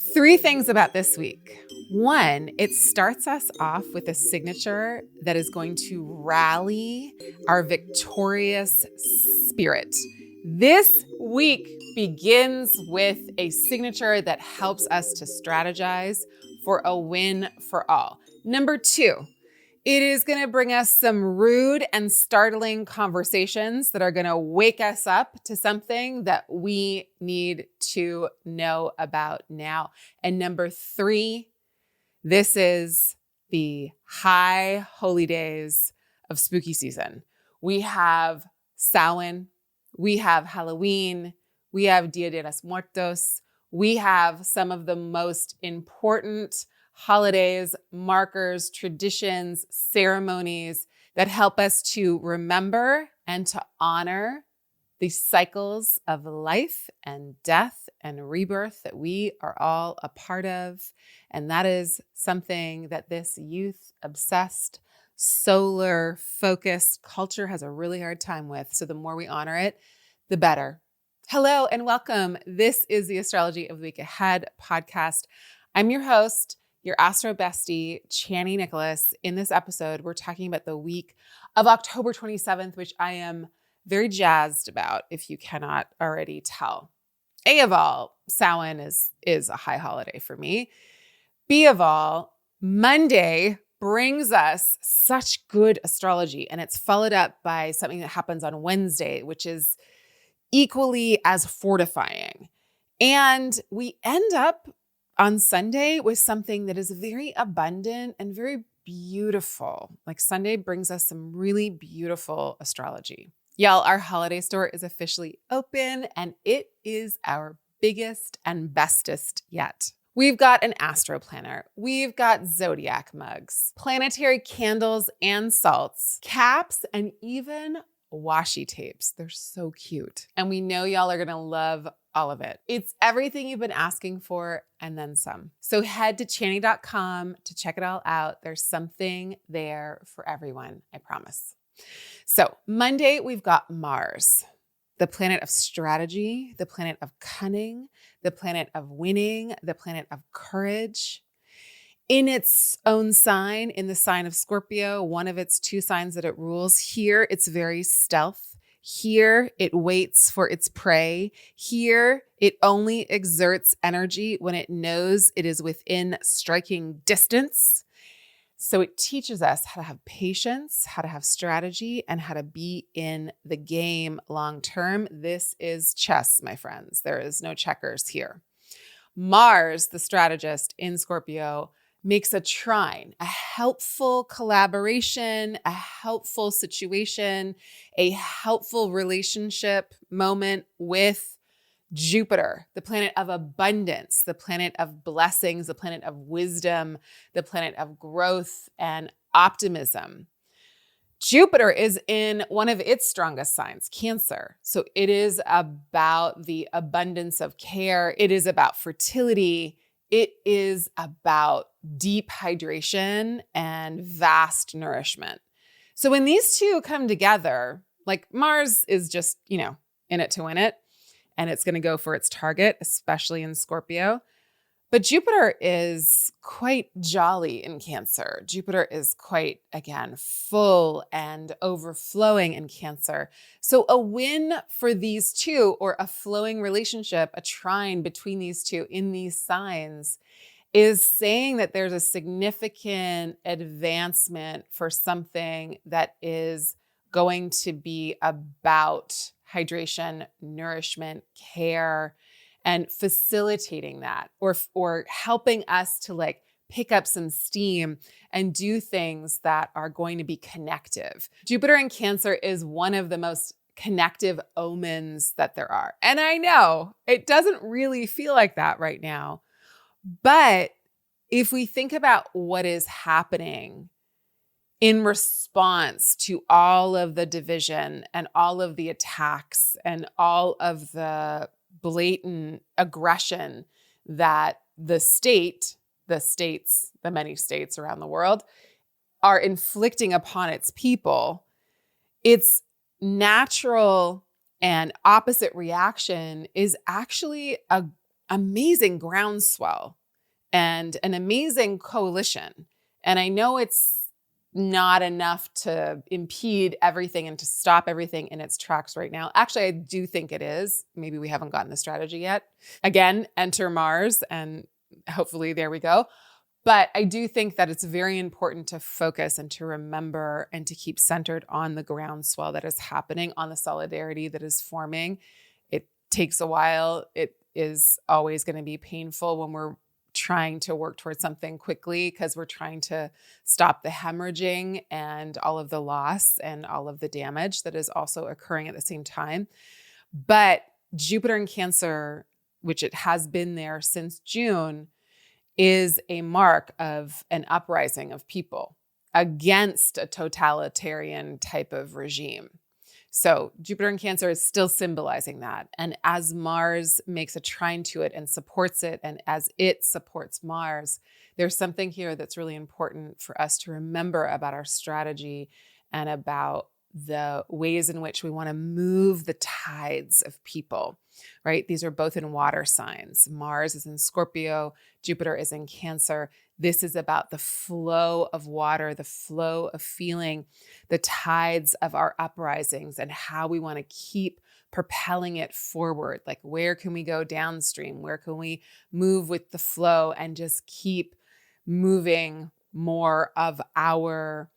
Three things about this week. One, it starts us off with a signature that is going to rally our victorious spirit. This week begins with a signature that helps us to strategize for a win for all. Number two, it is going to bring us some rude and startling conversations that are going to wake us up to something that we need to know about now. And number three, this is the high holy days of spooky season. We have Samhain, we have Halloween, we have Dia de los Muertos, we have some of the most important holidays, markers, traditions, ceremonies that help us to remember and to honor the cycles of life and death and rebirth that we are all a part of. And that is something that this youth-obsessed, solar-focused culture has a really hard time with. So the more we honor it, the better. Hello and welcome. This is the Astrology of the Week Ahead podcast. I'm your host, your astro bestie, Chani Nicholas. In this episode, we're talking about the week of October 27th, which I am very jazzed about, if you cannot already tell. A of all, Samhain is a high holiday for me. B of all, Monday brings us such good astrology, and it's followed up by something that happens on Wednesday, which is equally as fortifying. And we end up on Sunday with something that is very abundant and very beautiful. Like Sunday brings us some really beautiful astrology. Y'all, our holiday store is officially open and it is our biggest and bestest yet. We've got an astro planner, we've got zodiac mugs, planetary candles and salts, caps, and even washi tapes. They're so cute. And we know y'all are gonna love all of it. It's everything you've been asking for and then some. So head to chani.com to check it all out. There's something there for everyone, I promise. So Monday, we've got Mars, the planet of strategy, the planet of cunning, the planet of winning, the planet of courage. In its own sign, in the sign of Scorpio, one of its two signs that it rules, here it's very stealth. Here it waits for its prey. Here it only exerts energy when it knows it is within striking distance. So it teaches us how to have patience, how to have strategy, and how to be in the game long term. This is chess, my friends. There is no checkers here. Mars, the strategist in Scorpio, makes a trine, a helpful collaboration, a helpful situation, a helpful relationship moment with Jupiter, the planet of abundance, the planet of blessings, the planet of wisdom, the planet of growth and optimism. Jupiter is in one of its strongest signs, Cancer. So it is about the abundance of care. It is about fertility. It is about deep hydration and vast nourishment. So when these two come together, like Mars is just, in it to win it, and it's going to go for its target, especially in Scorpio. But Jupiter is quite jolly in Cancer. Jupiter is quite, again, full and overflowing in Cancer. So a win for these two, or a flowing relationship, a trine between these two in these signs, is saying that there's a significant advancement for something that is going to be about hydration, nourishment, care, and facilitating that, or helping us to pick up some steam and do things that are going to be connective. Jupiter in Cancer is one of the most connective omens that there are. And I know it doesn't really feel like that right now, but if we think about what is happening in response to all of the division and all of the attacks and all of the blatant aggression that the many states around the world are inflicting upon its people, its natural and opposite reaction is actually amazing groundswell and an amazing coalition. And I know it's not enough to impede everything and to stop everything in its tracks right now. Actually, I do think it is. Maybe we haven't gotten the strategy yet. Again, enter Mars, and hopefully there we go. But I do think that it's very important to focus and to remember and to keep centered on the groundswell that is happening, on the solidarity that is forming. It takes a while. It is always going to be painful when we're trying to work towards something quickly because we're trying to stop the hemorrhaging and all of the loss and all of the damage that is also occurring at the same time. But Jupiter in Cancer, which it has been there since June, is a mark of an uprising of people against a totalitarian type of regime. So Jupiter in Cancer is still symbolizing that. And as Mars makes a trine to it and supports it, and as it supports Mars, there's something here that's really important for us to remember about our strategy and about the ways in which we want to move the tides of people, right? These are both in water signs. Mars is in Scorpio, Jupiter is in Cancer. This is about the flow of water, the flow of feeling, the tides of our uprisings, and how we want to keep propelling it forward. Like, where can we go downstream? Where can we move with the flow and just keep moving more of our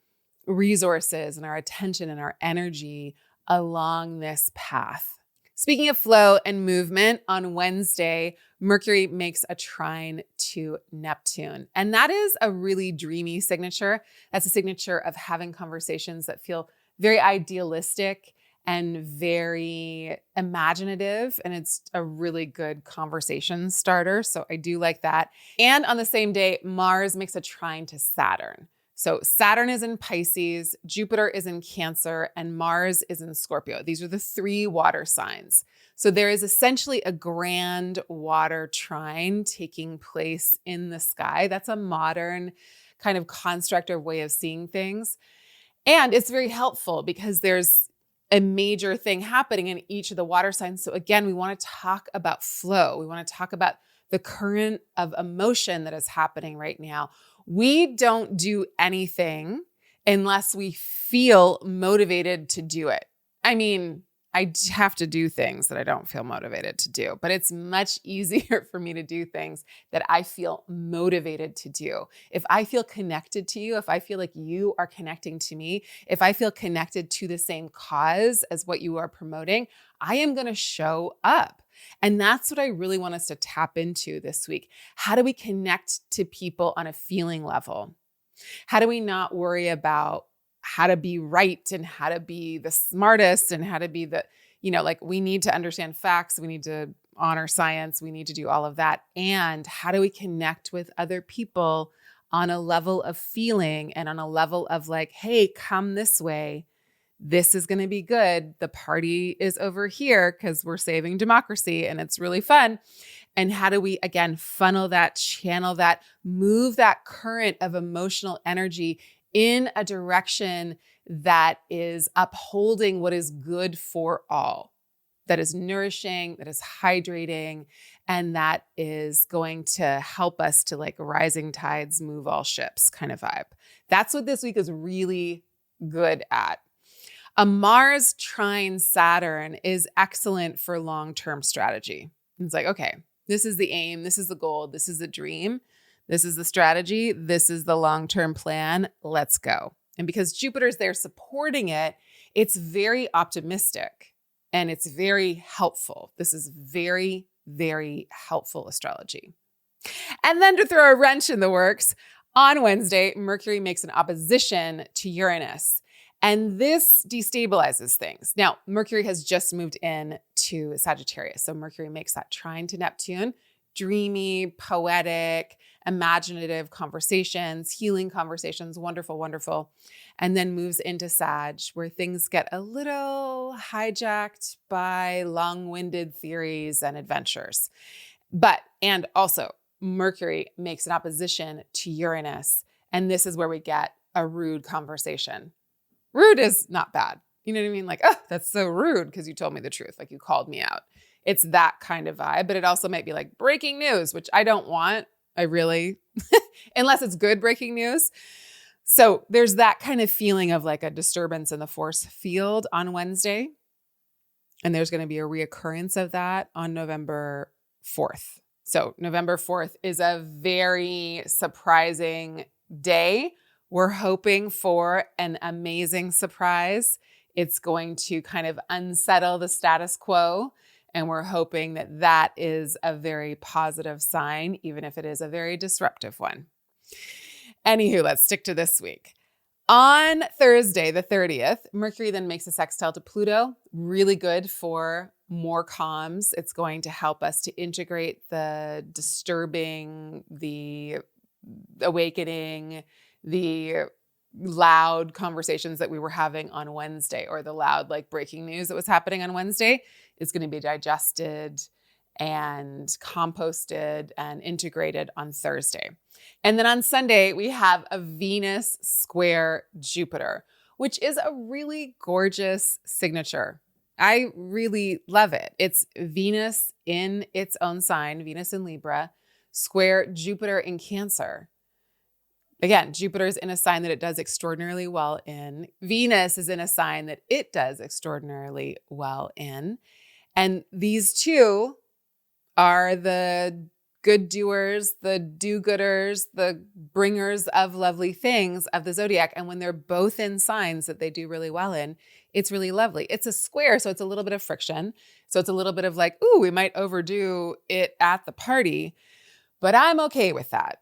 resources and our attention and our energy along this path? Speaking of flow and movement, on Wednesday, Mercury makes a trine to Neptune. And that is a really dreamy signature. That's a signature of having conversations that feel very idealistic and very imaginative. And it's a really good conversation starter. So I do like that. And on the same day, Mars makes a trine to Saturn. So Saturn is in Pisces, Jupiter is in Cancer, and Mars is in Scorpio. These are the three water signs. So there is essentially a grand water trine taking place in the sky. That's a modern kind of construct or way of seeing things. And it's very helpful because there's a major thing happening in each of the water signs. So again, we want to talk about flow. We want to talk about the current of emotion that is happening right now. We don't do anything unless we feel motivated to do it. I mean, I have to do things that I don't feel motivated to do, but it's much easier for me to do things that I feel motivated to do. If I feel connected to you, if I feel like you are connecting to me, if I feel connected to the same cause as what you are promoting, I am going to show up. And that's what I really want us to tap into this week. How do we connect to people on a feeling level? How do we not worry about how to be right and how to be the smartest and how to be the, like, we need to understand facts. We need to honor science. We need to do all of that. And how do we connect with other people on a level of feeling and on a level of like, hey, come this way. This is going to be good. The party is over here because we're saving democracy and it's really fun. And how do we, again, funnel that, channel that, move that current of emotional energy in a direction that is upholding what is good for all, that is nourishing, that is hydrating, and that is going to help us to, like, rising tides move all ships kind of vibe. That's what this week is really good at. A Mars trine Saturn is excellent for long-term strategy. It's like, okay, this is the aim, this is the goal, this is the dream, this is the strategy, this is the long-term plan, let's go. And because Jupiter's there supporting it, it's very optimistic and it's very helpful. This is very, very helpful astrology. And then to throw a wrench in the works, on Wednesday, Mercury makes an opposition to Uranus. And this destabilizes things. Now, Mercury has just moved in to Sagittarius. So Mercury makes that trine to Neptune, dreamy, poetic, imaginative conversations, healing conversations, wonderful, wonderful. And then moves into Sag, where things get a little hijacked by long-winded theories and adventures. And also, Mercury makes an opposition to Uranus. And this is where we get a rude conversation. Rude is not bad. You know what I mean? Like, oh, that's so rude because you told me the truth. Like, you called me out. It's that kind of vibe, but it also might be like breaking news, which I don't want. I really, unless it's good breaking news. So there's that kind of feeling of like a disturbance in the force field on Wednesday. And there's going to be a reoccurrence of that on November 4th. So November 4th is a very surprising day. We're hoping for an amazing surprise. It's going to kind of unsettle the status quo. And we're hoping that that is a very positive sign, even if it is a very disruptive one. Anywho, let's stick to this week. On Thursday, the 30th, Mercury then makes a sextile to Pluto. Really good for more comms. It's going to help us to integrate the disturbing, the awakening, the loud conversations that we were having on Wednesday, or the loud like breaking news that was happening on Wednesday. Is going to be digested and composted and integrated on Thursday. And then on Sunday, we have a Venus square Jupiter, which is a really gorgeous signature. I really love it. It's Venus in its own sign, Venus in Libra, square Jupiter in Cancer. Again, Jupiter is in a sign that it does extraordinarily well in. Venus is in a sign that it does extraordinarily well in. And these two are the good doers, the do-gooders, the bringers of lovely things of the zodiac. And when they're both in signs that they do really well in, it's really lovely. It's a square, so it's a little bit of friction. So it's a little bit of like, ooh, we might overdo it at the party, but I'm okay with that.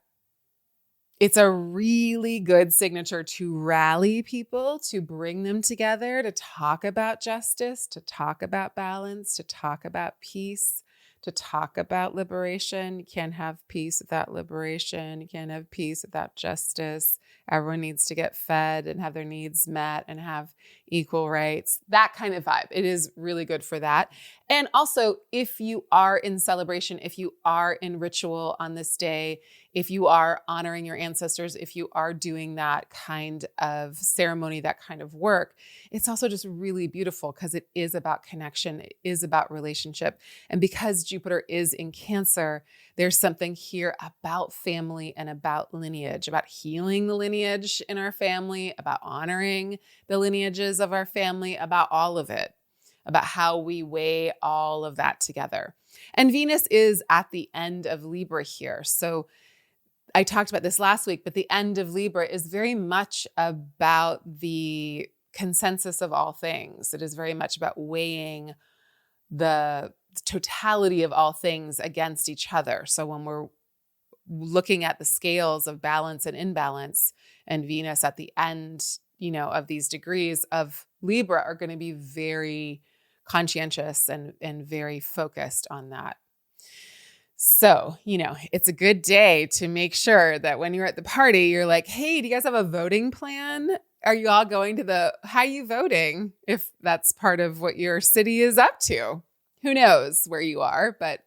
It's a really good signature to rally people, to bring them together, to talk about justice, to talk about balance, to talk about peace, to talk about liberation. You can't have peace without liberation. You can't have peace without justice. Everyone needs to get fed and have their needs met and have equal rights. That kind of vibe. It is really good for that. And also, if you are in celebration, if you are in ritual on this day, if you are honoring your ancestors, if you are doing that kind of ceremony, that kind of work, it's also just really beautiful because it is about connection. It is about relationship. And because Jupiter is in Cancer, there's something here about family and about lineage, about healing the lineage in our family, about honoring the lineages of our family, about all of it, about how we weigh all of that together. And Venus is at the end of Libra here. So I talked about this last week, but the end of Libra is very much about the consensus of all things. It is very much about weighing the totality of all things against each other. So when we're looking at the scales of balance and imbalance, and Venus at the end, of these degrees of Libra are going to be very conscientious and very focused on that. So, it's a good day to make sure that when you're at the party, you're like, hey, do you guys have a voting plan? Are you all going to how are you voting? If that's part of what your city is up to. Who knows where you are, but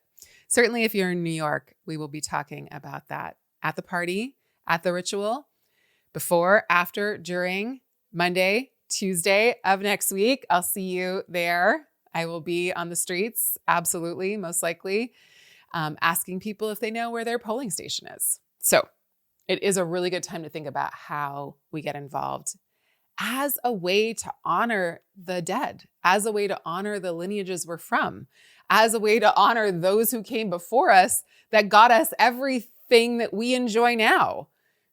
certainly if you're in New York, we will be talking about that at the party, at the ritual, before, after, during, Monday, Tuesday of next week. I'll see you there. I will be on the streets, absolutely, most likely, asking people if they know where their polling station is. So it is a really good time to think about how we get involved as a way to honor the dead, as a way to honor the lineages we're from, as a way to honor those who came before us that got us everything that we enjoy now.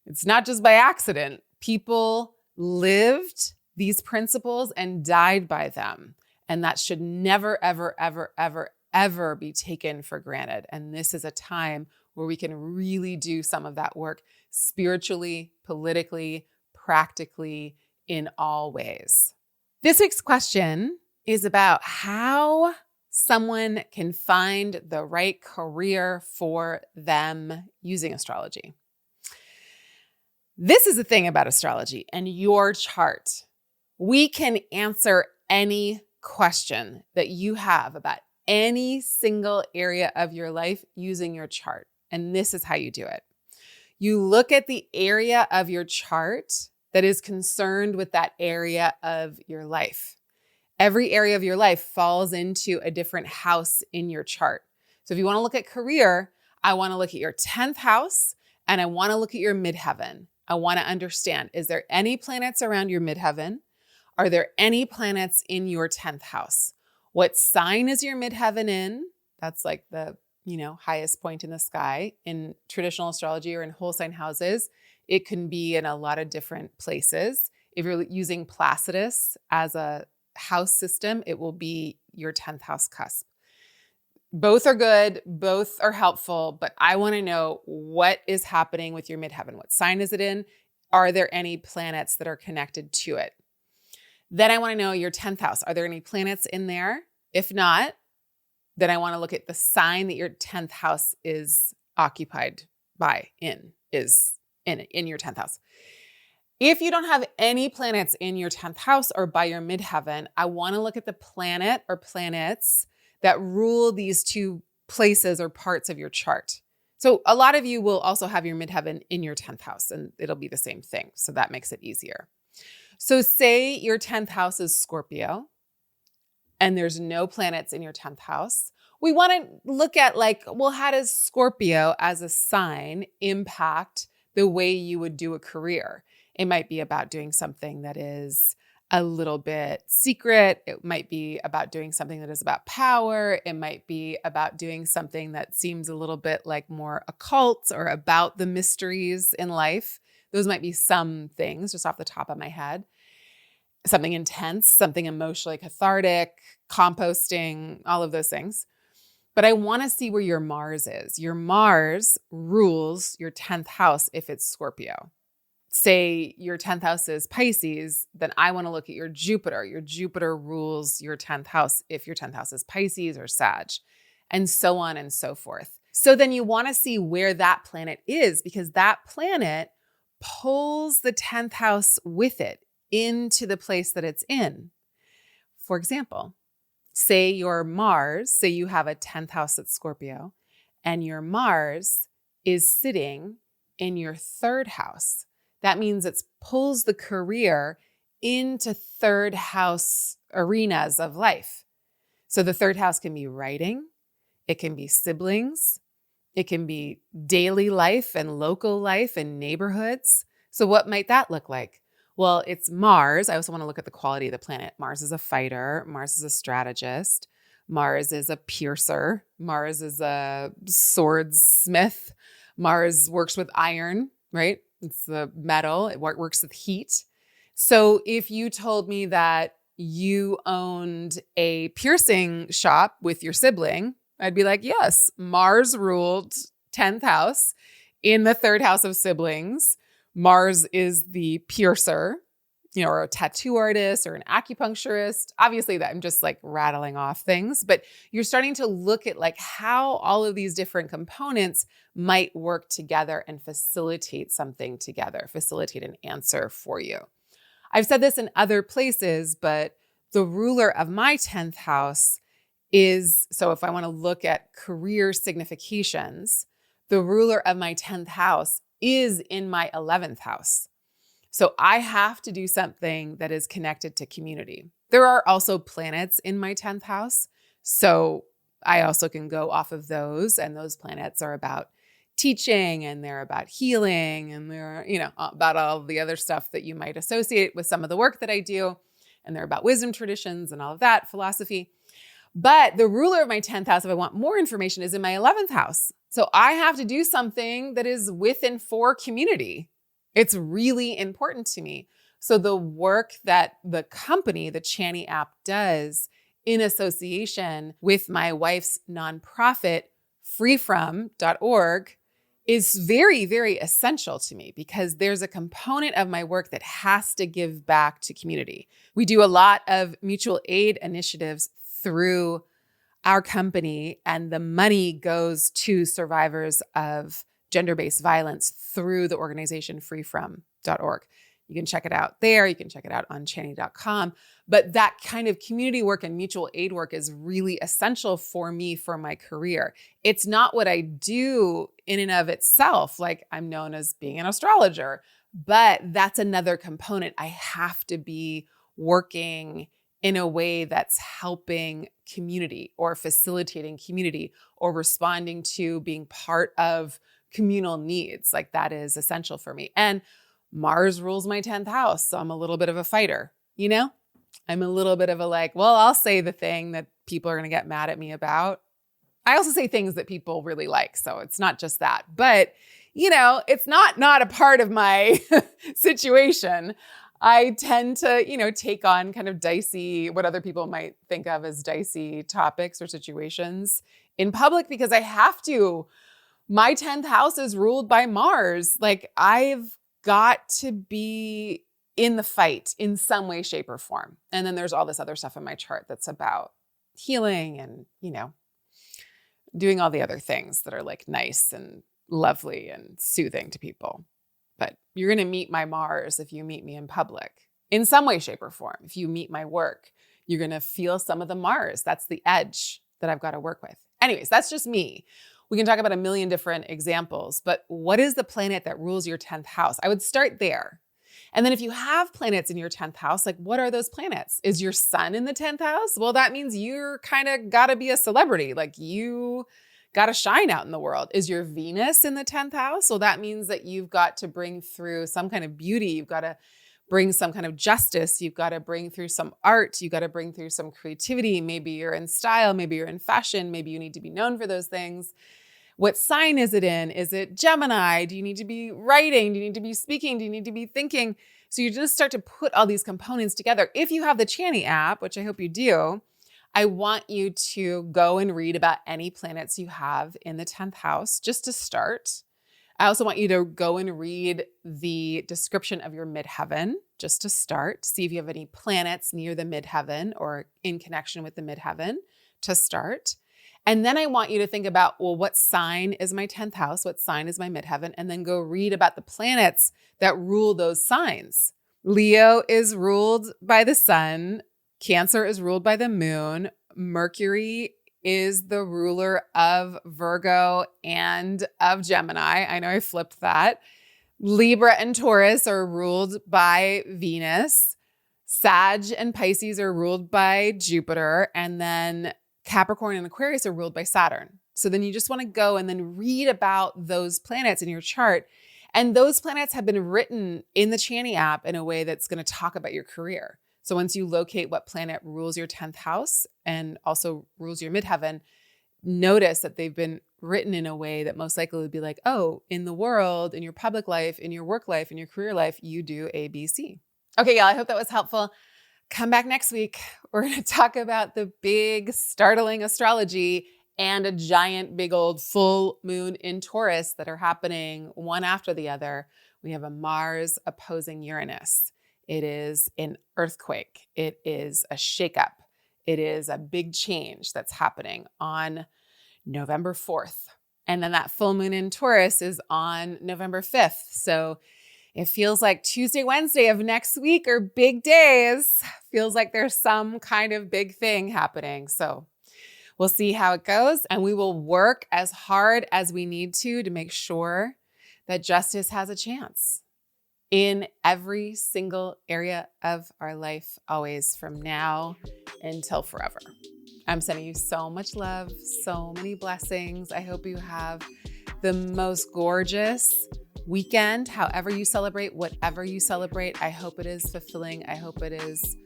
It's not just by accident. People lived these principles and died by them. And that should never, ever, ever, ever, ever be taken for granted. And this is a time where we can really do some of that work spiritually, politically, practically, in all ways. This week's question is about how someone can find the right career for them using astrology. This is the thing about astrology and your chart. We can answer any question that you have about any single area of your life using your chart. And this is how you do it. You look at the area of your chart that is concerned with that area of your life. Every area of your life falls into a different house in your chart. So if you want to look at career, I want to look at your 10th house and I want to look at your midheaven. I want to understand, is there any planets around your midheaven? Are there any planets in your 10th house? What sign is your midheaven in? That's like the, highest point in the sky. In traditional astrology or in whole sign houses, it can be in a lot of different places. If you're using Placidus as a house system, it will be your 10th house cusp. Both are good, both are helpful, but I want to know what is happening with your midheaven. What sign is it in? Are there any planets that are connected to it? Then I want to know your 10th house. Are there any planets in there? If not, then I want to look at the sign that your 10th house is occupied by, is in your 10th house. If you don't have any planets in your 10th house or by your midheaven, I want to look at the planet or planets that rule these two places or parts of your chart. So a lot of you will also have your midheaven in your 10th house, and it'll be the same thing. So that makes it easier. So say your 10th house is Scorpio and there's no planets in your 10th house. We want to look at how does Scorpio as a sign impact the way you would do a career? It might be about doing something that is a little bit secret. It might be about doing something that is about power. It might be about doing something that seems a little bit like more occult or about the mysteries in life. Those might be some things just off the top of my head. Something intense, something emotionally cathartic, composting, all of those things. But I want to see where your Mars is. Your Mars rules your 10th house if it's Scorpio. Say your 10th house is Pisces, then I want to look at your Jupiter. Your Jupiter rules your 10th house if your 10th house is Pisces or Sag, and so on and so forth. So then you want to see where that planet is, because that planet pulls the 10th house with it into the place that it's in. For example, say you have a 10th house at Scorpio, and your Mars is sitting in your 3rd house. That means it pulls the career into 3rd house arenas of life. So the 3rd house can be writing, it can be siblings, it can be daily life and local life and neighborhoods. So what might that look like? Well, it's Mars. I also want to look at the quality of the planet. Mars is a fighter. Mars is a strategist. Mars is a piercer. Mars is a swordsmith. Mars works with iron, right? It's the metal. It works with heat. So if you told me that you owned a piercing shop with your sibling, I'd be like, yes, Mars ruled 10th house in the 3rd house of siblings. Mars is the piercer, or a tattoo artist or an acupuncturist. Obviously that I'm just rattling off things, but you're starting to look at how all of these different components might work together and facilitate something together, facilitate an answer for you. I've said this in other places, but the ruler of my 10th house is, so if I want to look at career significations, the ruler of my 10th house is in my 11th house. So I have to do something that is connected to community. There are also planets in my 10th house. So I also can go off of those, and those planets are about teaching and they're about healing and they're, about all the other stuff that you might associate with some of the work that I do. And they're about wisdom traditions and all of that, philosophy. But the ruler of my 10th house, if I want more information, is in my 11th house. So I have to do something that is within for community. It's really important to me. So the work that the company, the Chani app, does in association with my wife's nonprofit, freefrom.org, is very, very essential to me, because there's a component of my work that has to give back to community. We do a lot of mutual aid initiatives through our company, and the money goes to survivors of gender-based violence through the organization freefrom.org. You can check it out there. You can check it out on chani.com. But that kind of community work and mutual aid work is really essential for me for my career. It's not what I do in and of itself. I'm known as being an astrologer, but that's another component. I have to be working in a way that's helping community or facilitating community or responding to being part of communal needs. Like that is essential for me. And Mars rules my 10th house. So I'm a little bit of a fighter, you know? I'm a little bit of a like, well, I'll say the thing that people are going to get mad at me about. I also say things that people really like. So it's not just that, but you know, it's not a part of my situation. I tend to, you know, take on kind of dicey, what other people might think of as dicey topics or situations in public because I have to. My 10th house is ruled by Mars. Like I've got to be in the fight in some way, shape, or form. And then there's all this other stuff in my chart that's about healing and, you know, doing all the other things that are like nice and lovely and soothing to people. But you're going to meet my Mars if you meet me in public in some way, shape, or form. If you meet my work, you're going to feel some of the Mars. That's the edge that I've got to work with. Anyways, that's just me. We can talk about a million different examples, but what is the planet that rules your 10th house? I would start there. And then if you have planets in your 10th house, like what are those planets? Is your sun in the 10th house? Well, that means you're kind of got to be a celebrity. Like you got to shine out in the world. Is your Venus in the 10th house? Well, that means that you've got to bring through some kind of beauty. You've got to bring some kind of justice. You've got to bring through some art. You've got to bring through some creativity. Maybe you're in style. Maybe you're in fashion. Maybe you need to be known for those things. What sign is it in? Is it Gemini? Do you need to be writing? Do you need to be speaking? Do you need to be thinking? So you just start to put all these components together. If you have the Chani app, which I hope you do, I want you to go and read about any planets you have in the 10th house, just to start. I also want you to go and read the description of your midheaven, just to start. See if you have any planets near the midheaven or in connection with the midheaven to start. And then I want you to think about, well, what sign is my 10th house? What sign is my midheaven? And then go read about the planets that rule those signs. Leo is ruled by the sun. Cancer is ruled by the moon. Mercury is the ruler of Virgo and of Gemini. I know I flipped that. Libra and Taurus are ruled by Venus. Sag and Pisces are ruled by Jupiter. And then Capricorn and Aquarius are ruled by Saturn. So then you just want to go and then read about those planets in your chart. And those planets have been written in the Chani app in a way that's going to talk about your career. So once you locate what planet rules your 10th house and also rules your midheaven, notice that they've been written in a way that most likely would be like, oh, in the world, in your public life, in your work life, in your career life, you do A, B, C. Okay, y'all, I hope that was helpful. Come back next week. We're going to talk about the big, startling astrology and a giant, big old full moon in Taurus that are happening one after the other. We have a Mars opposing Uranus. It is an earthquake. It is a shakeup. It is a big change that's happening on November 4th. And then that full moon in Taurus is on November 5th. So it feels like Tuesday, Wednesday of next week are big days. Feels like there's some kind of big thing happening. So we'll see how it goes. And we will work as hard as we need to make sure that justice has a chance in every single area of our life, always, from now until forever. I'm sending you so much love, so many blessings. I hope you have the most gorgeous weekend, however you celebrate, whatever you celebrate. I hope it is fulfilling. I hope it is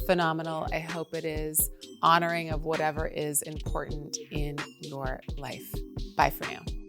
phenomenal. I hope it is honoring of whatever is important in your life. Bye for now.